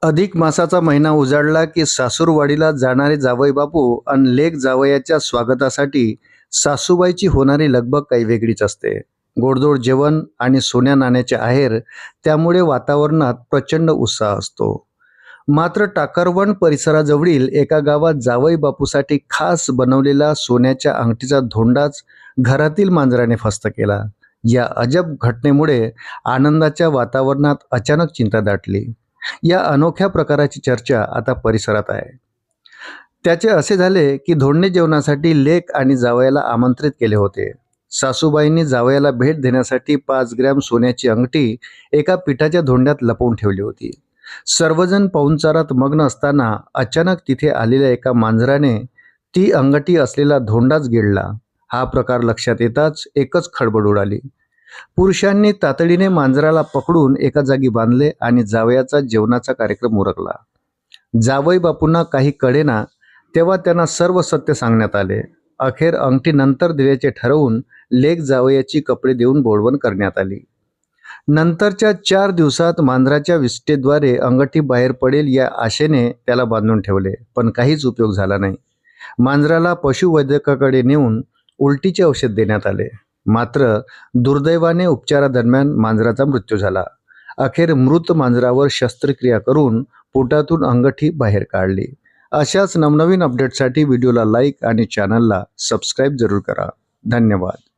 अधिक मासाचा महिना उजाडला की सासूरवाडीला जाणारे जावई बापू आणि लेक जावयाच्या स्वागतासाठी सासूबाईची होणारी लगबग काही वेगळीच असते. गोडधोड जेवण आणि सोन्या नाण्याचे आहेर, त्यामुळे वातावरणात प्रचंड उत्साह असतो. मात्र टाकरवण परिसराजवळील एका गावात जावई बापूसाठी खास बनवलेला सोन्याच्या अंगठीचा धोंडाच घरातील मांजराने फस्त केला. या अजब घटनेमुळे आनंदाच्या वातावरणात अचानक चिंता दाटली. या अनोख्या प्रकाराची चर्चा आता परिसरात आहे. त्याचे असे झाले की धोंडे जेवणासाठी लेक आणि जावयाला आमंत्रित केले होते. सासूबाईंनी जावयाला भेट देण्यासाठी 5 ग्रॅम सोन्याची अंगठी एका पिठाच्या धोंड्यात लपवून ठेवली होती. सर्वजण पाहुणचारात मग्न असताना अचानक तिथे आलेल्या एका मांजराने ती अंगठी असलेला धोंडाच गिळला. हा प्रकार लक्षात येताच एकच खळबळ उडाली. पुरुषांनी तातडीने मांजराला पकडून एका जागी बांधले आणि जावयाचा जेवणाचा कार्यक्रम उरकला. जावई बापूंना काही कळेना तेव्हा त्यांना सर्व सत्य सांगण्यात आले. अखेर अंगठी नंतर दिल्याचे ठरवून लेक जावयाची कपडे देऊन बोलवण करण्यात आली. नंतरच्या 4 दिवसात मांजराच्या विष्ठेद्वारे अंगठी बाहेर पडेल या आशेने त्याला बांधून ठेवले, पण काहीच उपयोग झाला नाही. मांजराला पशुवैद्यकाकडे नेऊन उलटीचे औषध देण्यात आले. मात्र दुर्दैवाने उपचारादरम्यान मांजराचा मृत्यू झाला. अखेर मृत मांजरावर शस्त्रक्रिया करून पोटातून अंगठी बाहेर काढली. अशाच नवनवीन अपडेटसाठी व्हिडिओला लाईक आणि चॅनलला सबस्क्राईब जरूर करा. धन्यवाद.